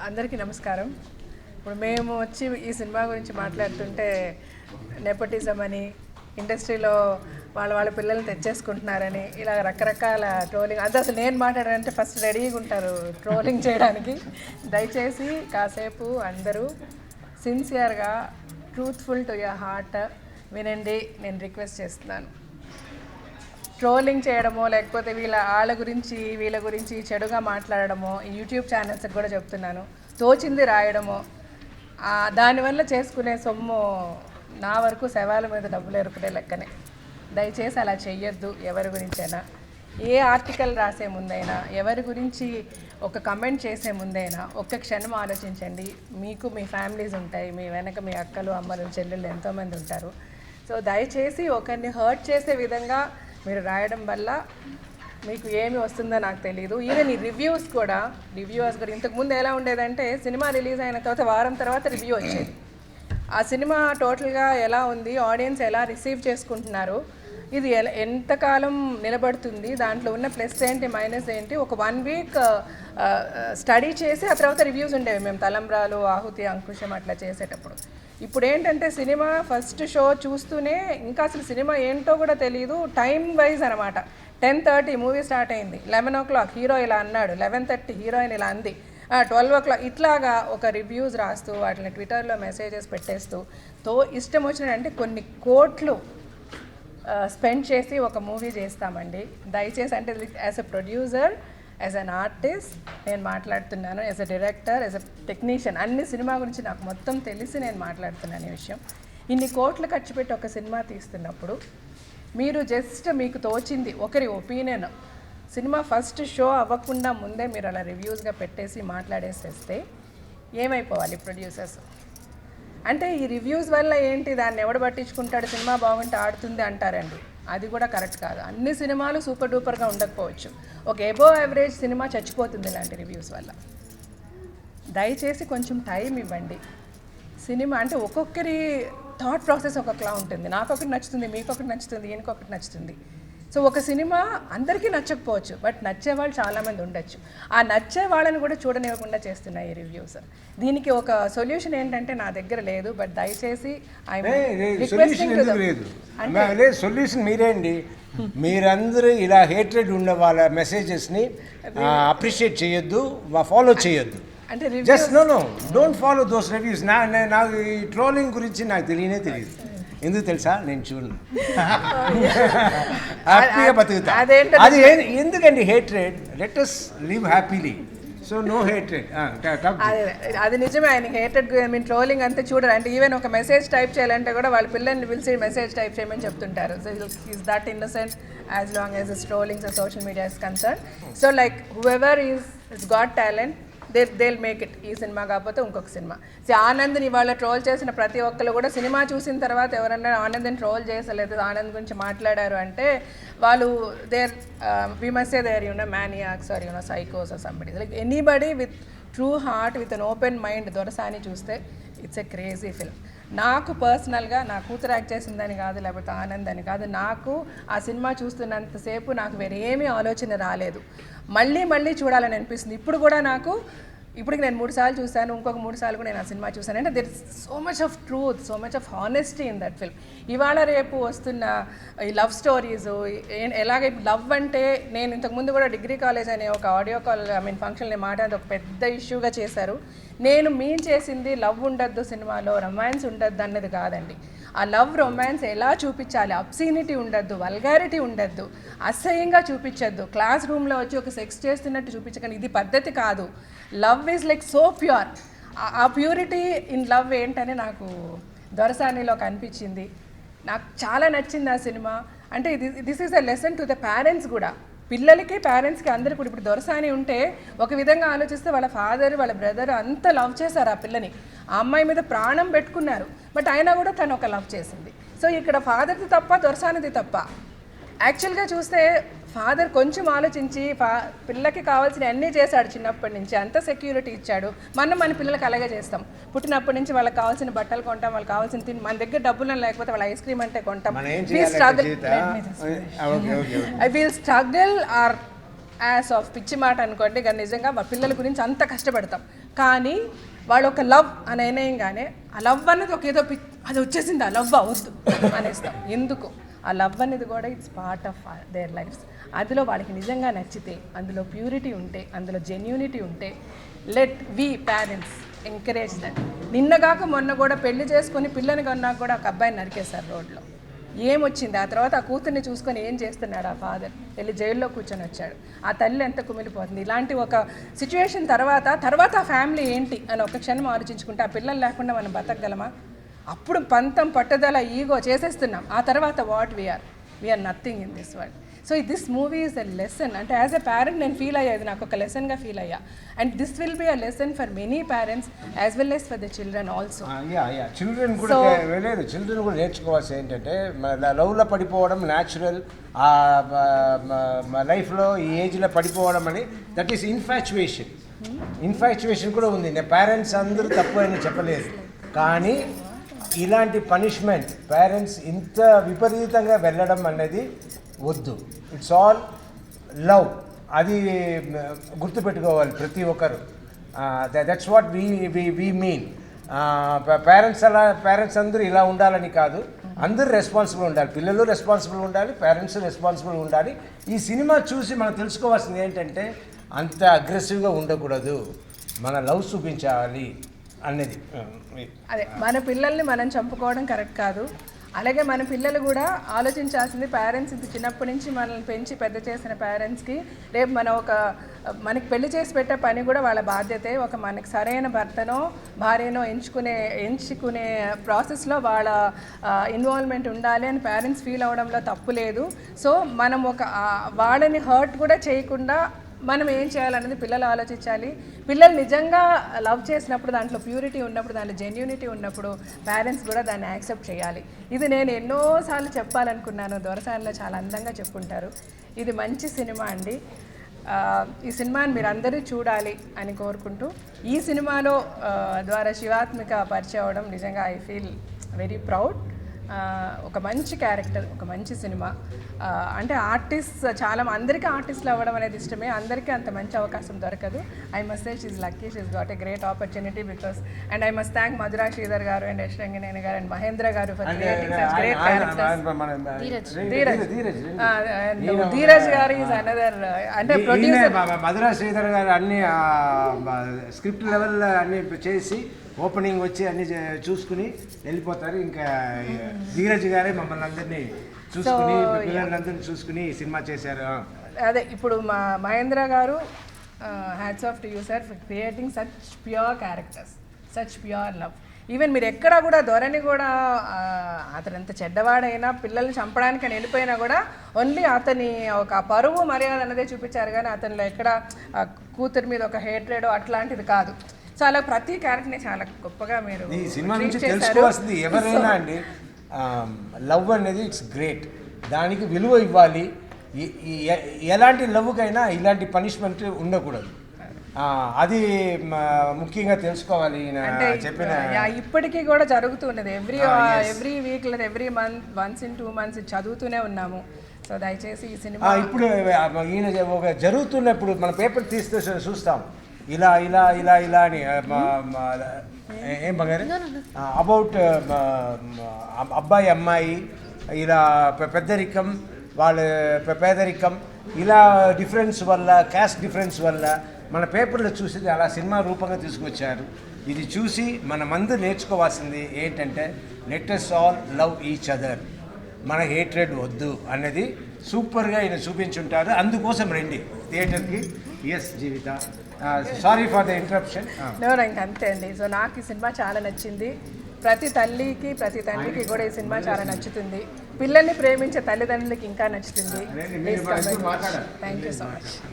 అందరికీ నమస్కారం. ఇప్పుడు మేము వచ్చి ఈ సినిమా గురించి మాట్లాడుతుంటే నెపోటిజం అని, ఇండస్ట్రీలో వాళ్ళ పిల్లల్ని తెచ్చేసుకుంటున్నారని, ఇలా రకరకాల ట్రోలింగ్ అంతా. అసలు నేను మాట్లాడాలంటే ఫస్ట్ రెడీగా ఉంటారు ట్రోలింగ్ చేయడానికి. దయచేసి కాసేపు అందరూ సిన్సియర్గా, ట్రూత్ఫుల్ టు యువర్ హార్ట్ వినండి, నేను రిక్వెస్ట్ చేస్తున్నాను. ట్రోలింగ్ చేయడమో, లేకపోతే వాళ్ళ గురించి చెడుగా మాట్లాడడమో, యూట్యూబ్ ఛానల్స్కి కూడా చెప్తున్నాను, తోచింది రాయడమో, దానివల్ల చేసుకునే సొమ్ము నా వరకు శవాల మీద డబ్బులు ఎరుకునే లెక్కనే. దయచేసి అలా చెయ్యొద్దు. ఎవరి గురించైనా, ఏ ఆర్టికల్ రాసే ముందైనా, ఎవరి గురించి ఒక కమెంట్ చేసే ముందైనా ఒక్క క్షణం ఆలోచించండి. మీకు మీ ఫ్యామిలీస్ ఉంటాయి, మీ వెనక మీ అక్కలు, అమ్మలు, చెల్లెళ్ళు ఎంతోమంది ఉంటారు. సో దయచేసి ఒకరిని హర్ట్ చేసే విధంగా మీరు రాయడం వల్ల మీకు ఏమి వస్తుందో నాకు తెలియదు. ఈవెన్ ఈ రివ్యూవర్స్ కూడా ఇంతకుముందు ఎలా ఉండేదంటే, సినిమా రిలీజ్ అయిన తర్వాత వారం తర్వాత రివ్యూ వచ్చేది. ఆ సినిమా టోటల్గా ఎలా ఉంది, ఆడియన్స్ ఎలా రిసీవ్ చేసుకుంటున్నారు, ఇది ఎంతకాలం నిలబడుతుంది, దాంట్లో ఉన్న ప్లస్ ఏంటి, మైనస్ ఏంటి, ఒక 1 వీక్ స్టడీ చేసి ఆ తర్వాత రివ్యూస్ ఉండేవి మేము తలంబ్రాలు, ఆహుతి, అంకుశం అట్లా చేసేటప్పుడు. ఇప్పుడు ఏంటంటే సినిమా ఫస్ట్ షో చూస్తూనే ఇంకా అసలు సినిమా ఏంటో కూడా తెలియదు. టైం వైజ్ అనమాట. 10:30 మూవీ స్టార్ట్ అయింది, 11 o'clock హీరో ఇలా అన్నాడు, 11:30 హీరోయిన్ ఇలా అంది, 12 o'clock ఇట్లాగా ఒక రివ్యూస్ రాస్తూ వాటిని ట్విట్టర్లో మెసేజెస్ పెట్టేస్తూ ఇష్టం వచ్చినట్టు కొన్ని కోట్లు స్పెండ్ చేసి ఒక మూవీ చేస్తామండి. దయచేసి అంటే as a producer, as an artist నేను మాట్లాడుతున్నాను, as a director, as a technician, అన్ని సినిమా గురించి నాకు మొత్తం తెలిసి నేను మాట్లాడుతున్నాను ఈ విషయం. ఇన్ని కోట్లు ఖర్చు పెట్టి ఒక సినిమా తీస్తున్నప్పుడు మీరు జస్ట్ మీకు తోచింది ఒకరి ఒపీనియన్ సినిమా ఫస్ట్ షో అవ్వకుండా ముందే మీరు అలా రివ్యూస్గా పెట్టేసి మాట్లాడేసేస్తే ఏమైపోవాలి ప్రొడ్యూసర్స్? అంటే ఈ రివ్యూస్ వల్ల ఏంటి, దాన్ని ఎవడు పట్టించుకుంటాడు, సినిమా బాగుంటే ఆడుతుంది అంటారండి. అది కూడా కరెక్ట్ కాదు. అన్ని సినిమాలు సూపర్ డూపర్గా ఉండకపోవచ్చు. ఒక ఎబోవ్ యావరేజ్ సినిమా చచ్చిపోతుంది ఇలాంటి రివ్యూస్ వల్ల. దయచేసి కొంచెం టైం ఇవ్వండి. సినిమా అంటే ఒక్కొక్కరి థాట్ ప్రాసెస్ ఒక్కొక్కలా ఉంటుంది. నాకొకటి నచ్చుతుంది, మీకొకటి నచ్చుతుంది, ఈయనకొకటి నచ్చుతుంది. సో ఒక సినిమా అందరికీ నచ్చకపోవచ్చు, బట్ నచ్చే వాళ్ళు చాలామంది ఉండొచ్చు. ఆ నచ్చే వాళ్ళని కూడా చూడనివ్వకుండా చేస్తున్నాయి ఈ రివ్యూస్. దీనికి ఒక సొల్యూషన్ ఏంటంటే నా దగ్గర లేదు, బట్ దయచేసి సొల్యూషన్ మీరే అండి. మీరందరూ ఇలా హేట్రెడ్ ఉన్న వాళ్ళ మెసేజెస్ని అప్రిషియేట్ చేయొద్దు, ఫాలో చేయొద్దు. అంటే just no don't follow those reviews. నాకు ఈ ట్రోలింగ్ గురించి నాకు తెలియదు. ఎందుకు తెలుసా, నేను చూడను, హ్యాపీగా బతుకుతా. అది ఎందుకండి hatred? Let us live happily. So no hatred. అది నిజమే. ఆయనకి హేట్రెడ్ ట్రోలింగ్ అంతే చూడరు. అంటే ఈవెన్ ఒక మెసేజ్ టైప్ చేయాలంటే కూడా వాళ్ళ పిల్లల్ని పిలిచి మెసేజ్ టైప్ చేయమని చెప్తుంటారు. So is that innocent as long as is trollings and social media is concern. So like whoever is got talent, they'll make it. ఈ సినిమా కాకపోతే ఇంకొక సినిమా. సో ఆనంద్ని ఇవాళ ట్రోల్ చేసిన ప్రతి ఒక్కరు కూడా సినిమా చూసిన తర్వాత ఎవరన్నా ఆనంద్ని ట్రోల్ చేసలేదు, ఆనంద్ గురించి మాట్లాడారు అంటే వాళ్ళు we must say they're maniacs or psychos or somebody. Like anybody with true heart, with an open mind దొరసాని చూస్తే ఇట్స్ ఎ క్రేజీ ఫిల్మ్. నాకు పర్సనల్గా నా కూతురు యాక్ట్ చేసిందని కాదు, లేకపోతే ఆనంద్ అని కాదు, నాకు ఆ సినిమా చూస్తున్నంతసేపు నాకు వేరేమీ ఆలోచన రాలేదు. మళ్ళీ చూడాలని అనిపిస్తుంది. ఇప్పుడు కూడా ఇప్పటికి నేను 3 సార్లు చూశాను, ఇంకొక 3 సార్లు కూడా నేను ఆ సినిమా చూశాను. అంటే there is so much of truth, so much of honesty in that film. ఇవాళ రేపు వస్తున్న ఈ లవ్ స్టోరీస్, ఎలాగే లవ్ అంటే, నేను ఇంతకుముందు కూడా డిగ్రీ కాలేజ్ అనే ఒక ఆడియో కాల్ ఫంక్షన్ నేను మాట్లాడి ఒక పెద్ద ఇష్యూగా చేశారు. నేను చేసింది లవ్ ఉండద్దు సినిమాలో, రొమాన్స్ ఉండద్దు అన్నది కాదండి. ఆ లవ్ రొమాన్స్ ఎలా చూపించాలి, అబ్సీనిటీ ఉండద్దు, వల్గారిటీ ఉండద్దు, అసహ్యంగా చూపించద్దు, క్లాస్ రూమ్లో వచ్చి ఒక సెక్స్ చేస్తున్నట్టు చూపించకండి. ఇది పద్ధతి కాదు. Love is like so pure. ఆ ప్యూరిటీ ఇన్ లవ్ ఏంటని నాకు దొరసానిలో కనిపించింది. నాకు చాలా నచ్చింది ఆ సినిమా. అంటే this is a lesson to the parents కూడా, పిల్లలకి పేరెంట్స్కి అందరికీ. ఇప్పుడు దొరసాని ఉంటే ఒక విధంగా ఆలోచిస్తే వాళ్ళ ఫాదర్, వాళ్ళ బ్రదర్ అంత లవ్ చేశారు ఆ పిల్లని, ఆ అమ్మాయి మీద ప్రాణం పెట్టుకున్నారు, బట్ అయినా కూడా తను ఒక లవ్ చేసింది. సో ఇక్కడ ఫాదర్ది తప్ప, దొరసానిది తప్ప? యాక్చువల్గా చూస్తే ఫాదర్ కొంచెం ఆలోచించి పిల్లకి కావాల్సిన అన్నీ చేశాడు. చిన్నప్పటి నుంచి అంత సెక్యూరిటీ ఇచ్చాడు. మన పిల్లలకి అలాగే చేస్తాం. పుట్టినప్పటి నుంచి వాళ్ళకి కావాల్సిన బట్టలు కొంటాం, వాళ్ళకి కావాల్సిన తిని, మన దగ్గర డబ్బులు లేకపోతే వాళ్ళ ఐస్ క్రీమ్ అంటే కొంటాం. I will struggle or as of పిచ్చి మాట అనుకోండి, కానీ నిజంగా మా పిల్లల గురించి అంత కష్టపడతాం, కానీ వాళ్ళు ఒక లవ్ అని అనేయంగానే ఆ లవ్ అన్నది ఒక ఏదో అది వచ్చేసింది, ఆ లవ్ అవద్దు అనేస్తాం. ఎందుకు ఆ లవ్ అనేది కూడా it's part of their lifes. అందులో వాళ్ళకి నిజంగా నచ్చితే, అందులో ప్యూరిటీ ఉంటే, అందులో జెన్యూనిటీ ఉంటే, let we parents encourage that. నిన్నగాక మొన్న కూడా పెళ్లి చేసుకొని పిల్లని కన్నా కూడా ఒక అబ్బాయిని నరికేశారు రోడ్లో. ఏమొచ్చింది ఆ తర్వాత? ఆ కూతుర్ని చూసుకొని ఏం చేస్తున్నాడు ఆ ఫాదర్? వెళ్ళి జైల్లో కూర్చొని వచ్చాడు. ఆ తల్లి ఎంత కుమిలిపోతుంది. ఇలాంటి ఒక సిచ్యువేషన్ తర్వాత ఆ ఫ్యామిలీ ఏంటి అని ఒక క్షణం ఆలోచించుకుంటే, ఆ పిల్లలు లేకుండా మనం బతకగలమా? అప్పుడు పంతం, పట్టుదల, ఈగో చేసేస్తున్నాం. ఆ తర్వాత what we are nothing in this world. So this movie is a lesson. అంటే యాజ్ ఎ పేరెంట్ నేను ఫీల్ అయ్యేది, నాకు ఒక లెసన్గా ఫీల్ అయ్యా. And this will be a lesson for many parents as well as for the children also. Children కూడా లేదు, children కూడా నేర్చుకోవాల్సి ఏంటంటే, లవ్లో పడిపోవడం న్యాచురల్. లైఫ్లో ఈ ఏజ్లో పడిపోవడం అని, దట్ ఈస్ ఇన్ఫాక్చువేషన్ కూడా ఉంది. నేను పేరెంట్స్ అందరూ తప్పు అని చెప్పలేదు, కానీ ఇలాంటి పనిష్మెంట్ పేరెంట్స్ ఇంత విపరీతంగా వెళ్ళడం అనేది వద్దు. ఇట్స్ ఆల్ లవ్, అది గుర్తుపెట్టుకోవాలి ప్రతి ఒక్కరు. That's what we mean. Parents అందరూ ఇలా ఉండాలని కాదు, అందరూ రెస్పాన్సిబుల్ ఉండాలి. పిల్లలు రెస్పాన్సిబుల్ ఉండాలి, పేరెంట్స్ రెస్పాన్సిబుల్ ఉండాలి. ఈ సినిమా చూసి మనం తెలుసుకోవాల్సింది ఏంటంటే, అంత అగ్రెసివ్గా ఉండకూడదు, మన లవ్ చూపించాలి అన్నది. అదే, మన పిల్లల్ని మనం చంపుకోవడం కరెక్ట్ కాదు. అలాగే మన పిల్లలు కూడా ఆలోచించాల్సింది, పేరెంట్స్ ఇంత చిన్నప్పటి నుంచి మనల్ని పెంచి పెద్ద చేసిన పేరెంట్స్కి రేపు మనకి పెళ్లి చేసి పెట్టే పని కూడా వాళ్ళ బాధ్యతే. మనకి సరైన భర్తనో భార్యనో ఎంచుకునే ప్రాసెస్లో వాళ్ళ ఇన్వాల్వ్మెంట్ ఉండాలి అని పేరెంట్స్ ఫీల్ అవ్వడంలో తప్పు లేదు. సో మనం వాళ్ళని హర్ట్ కూడా చేయకుండా మనం ఏం చేయాలనేది పిల్లలు ఆలోచించాలి. పిల్లలు నిజంగా లవ్ చేసినప్పుడు, దాంట్లో ప్యూరిటీ ఉన్నప్పుడు, దాంట్లో జెన్యూనిటీ ఉన్నప్పుడు పేరెంట్స్ కూడా దాన్ని యాక్సెప్ట్ చేయాలి. ఇది నేను ఎన్నోసార్లు చెప్పాలనుకున్నాను, దొరసానిలో చాలా అందంగా చెప్పుకుంటారు. ఇది మంచి సినిమా అండి. ఈ సినిమాని మీరు అందరూ చూడాలి అని కోరుకుంటూ, ఈ సినిమాలో ద్వారా శివాత్మిక పరిచయం అవ్వడం నిజంగా ఐ ఫీల్ వెరీ ప్రౌడ్. ఒక మంచి క్యారెక్టర్, ఒక మంచి సినిమా. అంటే ఆర్టిస్ట్ అందరికీ ఆర్టిస్టులు అవ్వడం అనేది ఇష్టమే, అందరికీ అంత మంచి అవకాశం దొరకదు. I must say she lucky, she got a great opportunity because. And I must thank Madhura Sridhar garu and Yash Rangineni garu and Mahendra garu for creating such great characters. Dheeraj garu is another, అంటే ప్రొడ్యూసర్. మధురా శ్రీధర్ గారు అన్ని స్క్రిప్ట్ లెవెల్ అన్ని చేసి ఓపెనింగ్ వచ్చి అన్ని చూసుకుని వెళ్ళిపోతారు. ఇంకా ధీరజ్ గారే మమ్మల్ని అందరినీ చూసుకుని, పిల్లలందరినీ చూసుకుని సినిమా చేశారు. అదే, ఇప్పుడు మా మహేంద్ర గారు hats off to you sir for creating such pure characters, such pure love. Even మీరు ఎక్కడ కూడా ధోరణి కూడా, అతను ఎంత చెడ్డవాడైనా, పిల్లల్ని చంపడానికి అని వెళ్ళిపోయినా కూడా ఓన్లీ అతని ఒక పరువు మర్యాద అన్నదే చూపించారు, కానీ అతనిలో ఎక్కడ కూతురు మీద ఒక హేట్రేడో అట్లాంటిది కాదు. సో అలా ప్రతి క్యారెక్టర్ని చాలా గొప్పగా మీరు ఈ సినిమా నుంచి తెలుసుకోవాల్సింది ఎవరైనా అండి, లవ్ అనేది ఇట్స్ గ్రేట్, దానికి విలువ ఇవ్వాలి. ఎలాంటి లవ్కైనా ఇలాంటి పనిష్మెంట్ ఉండకూడదు, అది ముఖ్యంగా తెలుసుకోవాలి. చెప్పిన ఇప్పటికీ కూడా జరుగుతున్నది, ఎవ్రీ వీక్ లేదా every month, once in 2 months చదువుతూనే ఉన్నాము. సో దయచేసి ఈ సినిమా ఇప్పుడు ఈయన జరుగుతున్నప్పుడు మన పేపర్ తీస్తే చూస్తాం, ఇలా ఇలా ఇలా ఇలా అని ఏం బంగారు అబౌట్ అబ్బాయి అమ్మాయి, ఇలా పెద్దరికం, వాళ్ళ పేదరికం, ఇలా డిఫరెన్స్ వల్ల, క్యాస్ట్ డిఫరెన్స్ వల్ల మన పేపర్లో చూసి అలా సినిమా రూపంగా తీసుకొచ్చారు. ఇది చూసి మనమందరూ నేర్చుకోవాల్సింది ఏంటంటే, let us all love each other, మన హేట్రెడ్ వద్దు అన్నది సూపర్గా ఈయన చూపించుంటారు. అందుకోసం రండి థియేటర్కి. Yes Jeevitha, sorry for the interruption. ఇంక అంతే అండి. సో నాకు ఈ సినిమా చాలా నచ్చింది. ప్రతి తల్లికి, ప్రతి తండ్రికి కూడా ఈ సినిమా చాలా నచ్చుతుంది. పిల్లల్ని ప్రేమించే తల్లిదండ్రులకి ఇంకా నచ్చుతుంది. Thank you so much.